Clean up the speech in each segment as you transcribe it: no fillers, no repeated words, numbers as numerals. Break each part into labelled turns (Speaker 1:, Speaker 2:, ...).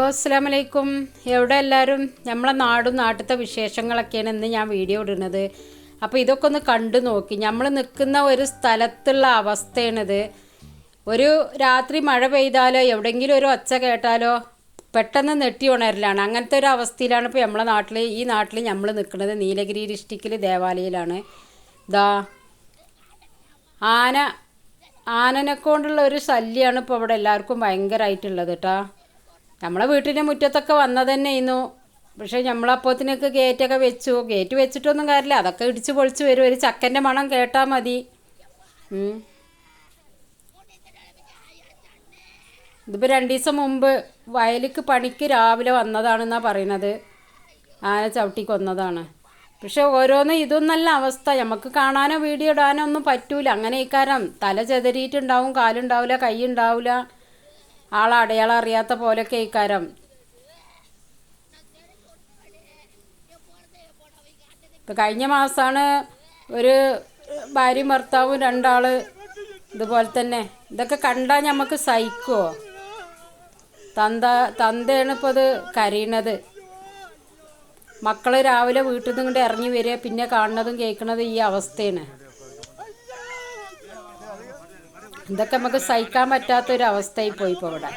Speaker 1: അസ്സലാമു അലൈക്കും. എവിടെ എല്ലാവരും? നമ്മളെ നാട്ടിലത്തെ വിശേഷങ്ങളൊക്കെയാണ് ഇന്ന് ഞാൻ വീഡിയോ ഇടുന്നത്. അപ്പോൾ ഇതൊക്കെ ഒന്ന് കണ്ടു നോക്കി. നമ്മൾ നിൽക്കുന്ന ഒരു സ്ഥലത്തുള്ള അവസ്ഥയാണിത്. ഒരു രാത്രി മഴ പെയ്താലോ എവിടെയെങ്കിലും ഒരു ഒച്ച കേട്ടാലോ പെട്ടെന്ന് നെട്ടി ഉണരലാണ്. അങ്ങനത്തെ ഒരു അവസ്ഥയിലാണ് ഇപ്പോൾ നമ്മളെ ഈ നാട്ടിൽ നമ്മൾ നിൽക്കുന്നത്. നീലഗിരി ഡിസ്ട്രിക്റ്റിൽ ദേവാലയയിലാണ്. ആനനെ കൊണ്ടുള്ള ഒരു ശല്യമാണ് ഇപ്പോൾ ഇവിടെ എല്ലാവർക്കും ഭയങ്കരമായിട്ടുള്ളത് കേട്ടോ. നമ്മളെ വീട്ടിൻ്റെ മുറ്റത്തൊക്കെ വന്നത് തന്നെയായിരുന്നു. പക്ഷേ നമ്മളപ്പോഴത്തേനൊക്കെ ഗേറ്റൊക്കെ വെച്ചു. ഗേറ്റ് വെച്ചിട്ടൊന്നും കാര്യമില്ല, അതൊക്കെ ഇടിച്ച് പൊളിച്ച് വരും. ഒരു ചക്കൻ്റെ മണം കേട്ടാൽ മതി. ഇതിപ്പോൾ 2 ദിവസം മുമ്പ് വയലിക്ക് പണിക്ക് രാവിലെ വന്നതാണെന്നാണ് പറയണത്. ആന ചവിട്ടി കൊന്നതാണ്. പക്ഷെ ഓരോന്നും ഇതൊന്നല്ല അവസ്ഥ. നമുക്ക് കാണാനോ വീഡിയോ ഇടാനോ ഒന്നും പറ്റൂല. അങ്ങനെ ഇക്കാരം തല ചെതറിയിട്ടുണ്ടാവും, കാലുണ്ടാവില്ല, കൈ ഉണ്ടാവില്ല, ആളടയാളം അറിയാത്ത പോലെയൊക്കെ ഇക്കാരം. ഇപ്പം കഴിഞ്ഞ മാസമാണ് ഒരു ഭാര്യയും ഭർത്താവും 2 ആൾ ഇതുപോലെ തന്നെ. ഇതൊക്കെ കണ്ടാൽ നമുക്ക് സഹിക്കുമോ? തന്തയാണ് ഇപ്പോൾ ഇത് കരയണത്. മക്കൾ രാവിലെ വീട്ടിൽ നിന്ന് ഇങ്ങോട്ട് ഇറങ്ങി വരിക, പിന്നെ കാണുന്നതും കേൾക്കുന്നതും ഈ അവസ്ഥയാണ്. ഇതൊക്കെ നമുക്ക് സഹിക്കാൻ പറ്റാത്തൊരവസ്ഥയായി പോയി ഇപ്പോൾ ഇവിടെ.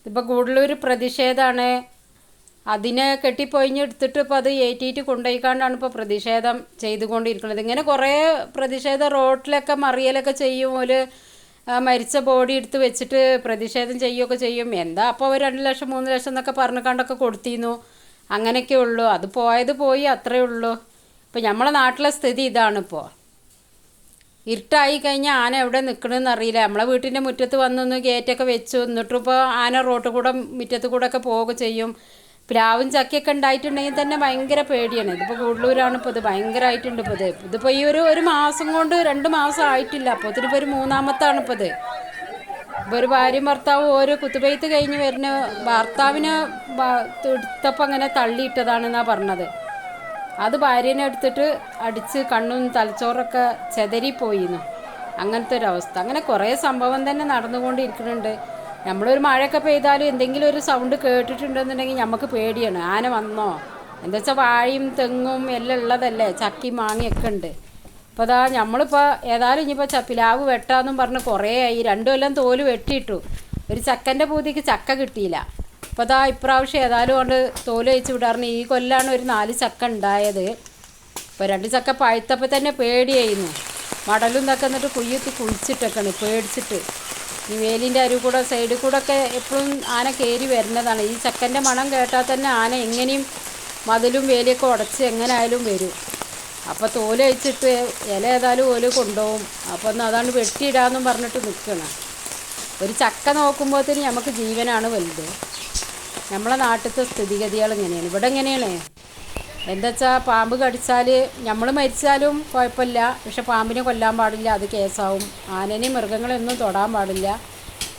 Speaker 1: ഇതിപ്പോൾ കൂടുതലൊരു പ്രതിഷേധമാണ്. അതിനെ കെട്ടിപ്പൊയിഞ്ഞെടുത്തിട്ട് ഇപ്പോൾ അത് ഏറ്റിയിട്ട് കൊണ്ടുപോയിക്കാണ്ടാണ് ഇപ്പോൾ പ്രതിഷേധം ചെയ്തുകൊണ്ടിരിക്കുന്നത്. ഇങ്ങനെ കുറേ പ്രതിഷേധം റോഡിലൊക്കെ മറിയലൊക്കെ ചെയ്യും. ഒരു മരിച്ച ബോഡി എടുത്ത് വെച്ചിട്ട് പ്രതിഷേധം ചെയ്യുകയൊക്കെ ചെയ്യും. എന്താ അപ്പോൾ 2 ലക്ഷം 3 ലക്ഷം എന്നൊക്കെ പറഞ്ഞുകൊണ്ടൊക്കെ കൊടുത്തിരുന്നു. അങ്ങനെയൊക്കെ ഉള്ളൂ. അത് പോയത് പോയി, അത്രയേ ഉള്ളൂ. ഇപ്പോൾ നമ്മളെ നാട്ടിലെ സ്ഥിതി ഇതാണിപ്പോൾ. ഇരുട്ടായി കഴിഞ്ഞാൽ ആന എവിടെ നിൽക്കണമെന്ന് അറിയില്ല. നമ്മളെ വീട്ടിൻ്റെ മുറ്റത്ത് വന്നൊന്ന് ഗേറ്റൊക്കെ വെച്ചു. എന്നിട്ടും ഇപ്പോൾ ആന റോട്ടിൽ കൂടെ മുറ്റത്ത് കൂടെ ഒക്കെ പോവുക ചെയ്യും. പ്ലാവും ചക്കയൊക്കെ ഉണ്ടായിട്ടുണ്ടെങ്കിൽ തന്നെ ഭയങ്കര പേടിയാണ്. ഇതിപ്പോൾ കൂടുതലൂരാണ് ഇപ്പോൾ ഇത് ഭയങ്കരമായിട്ടുണ്ട്. ഇപ്പോൾ ഇതിപ്പോൾ ഈ ഒരു മാസം കൊണ്ട് 2 മാസം ആയിട്ടില്ല. അപ്പോൾ ഇതിനിപ്പോൾ ഒരു 3-ാമത്താണ് ഇപ്പോൾ ഇത്. ഇപ്പോൾ ഒരു ഭാര്യയും ഭർത്താവും ഓരോ കുത്തുപെയ്ത്ത് കഴിഞ്ഞ് വരുന്ന ഭർത്താവിനെ എടുത്തപ്പോൾ അങ്ങനെ തള്ളിയിട്ടതാണെന്നാണ് പറഞ്ഞത്. അത് ഭാര്യനെ എടുത്തിട്ട് അടിച്ച് കണ്ണും തലച്ചോറൊക്കെ ചെതറിപ്പോയിരുന്നു. അങ്ങനത്തെ ഒരവസ്ഥ. അങ്ങനെ കുറേ സംഭവം തന്നെ നടന്നുകൊണ്ടിരിക്കുന്നുണ്ട്. നമ്മളൊരു മഴയൊക്കെ പെയ്താലും എന്തെങ്കിലും ഒരു സൗണ്ട് കേട്ടിട്ടുണ്ടെന്നുണ്ടെങ്കിൽ നമുക്ക് പേടിയാണ്. ആന വന്നോ? എന്താ വെച്ചാൽ വാഴയും തെങ്ങും എല്ലാം ഉള്ളതല്ലേ, ചക്കയും മാങ്ങയൊക്കെ ഉണ്ട്. അപ്പോൾ നമ്മളിപ്പോൾ ഏതായാലും ഇനിയിപ്പോൾ പിലാവ് വെട്ടാന്നും പറഞ്ഞ് കുറേ ആയി. 2 കൊല്ലം തോല് വെട്ടിയിട്ടു. ഒരു ചക്കൻ്റെ പൂതിക്ക് ചക്ക കിട്ടിയില്ല. അപ്പോൾ ഇപ്രാവശ്യം ഏതായാലും കൊണ്ട് തോല് വെച്ച് വിടാറുണ്ട്. ഈ കൊല്ലാണ് ഒരു 4 ചക്ക ഉണ്ടായത്. ഇപ്പോൾ 2 ചക്ക പഴുത്തപ്പോൾ തന്നെ പേടിയായിരുന്നു. മടലും ഇതൊക്കെ എന്നിട്ട് കുഴിച്ചിട്ടൊക്കെയാണ് പേടിച്ചിട്ട്. ഈ വേലിൻ്റെ അരുവ് കൂടെ സൈഡിൽ കൂടെ ഒക്കെ എപ്പോഴും ആന കയറി വരുന്നതാണ്. ഈ ചക്കൻ്റെ മണം കേട്ടാൽ തന്നെ ആന എങ്ങനെയും മതിലും വേലിയൊക്കെ ഉടച്ച് എങ്ങനെ ആയാലും വരും. അപ്പോൾ തോല് വെച്ചിട്ട് ഇല ഏതായാലും ഓല് കൊണ്ടുപോകും. അപ്പോൾ ഒന്ന് അതാണ് വെട്ടിയിടാമെന്നും പറഞ്ഞിട്ട് നിൽക്കണം. ഒരു ചക്ക നോക്കുമ്പോഴത്തേന് നമുക്ക് ജീവനാണ് വലുത്. നമ്മളെ നാട്ടിലത്തെ സ്ഥിതിഗതികൾ ഇങ്ങനെയാണ്. ഇവിടെ എങ്ങനെയാണ് എന്താ വെച്ചാൽ പാമ്പ് കടിച്ചാൽ നമ്മൾ മരിച്ചാലും കുഴപ്പമില്ല. പക്ഷെ പാമ്പിനെ കൊല്ലാൻ പാടില്ല, അത് കേസാവും. ആനനെയും മൃഗങ്ങളെയൊന്നും തൊടാൻ പാടില്ല.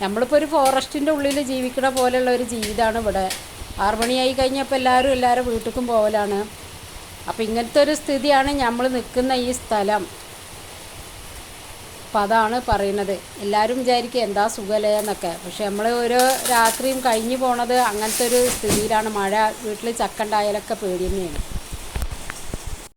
Speaker 1: നമ്മളിപ്പോൾ ഒരു ഫോറസ്റ്റിൻ്റെ ഉള്ളിൽ ജീവിക്കണ പോലെയുള്ള ഒരു ജീവിതമാണ് ഇവിടെ. 6 മണിയായി കഴിഞ്ഞപ്പോൾ എല്ലാവരും വീട്ടിലേക്കും പോകലാണ്. അപ്പോൾ ഇങ്ങനത്തെ ഒരു സ്ഥിതിയാണ് നമ്മൾ നിൽക്കുന്ന ഈ സ്ഥലം. അപ്പം അതാണ് പറയുന്നത്. എല്ലാവരും വിചാരിക്കുക എന്താ സുഖമല്ലേ എന്നൊക്കെ. പക്ഷെ നമ്മൾ ഓരോ രാത്രിയും കഴിഞ്ഞു പോണത് അങ്ങനത്തെ ഒരു സ്ഥിതിയിലാണ്. മഴ വീട്ടിൽ ചക്ക ഉണ്ടായാലൊക്കെ പേടി തന്നെയാണ്.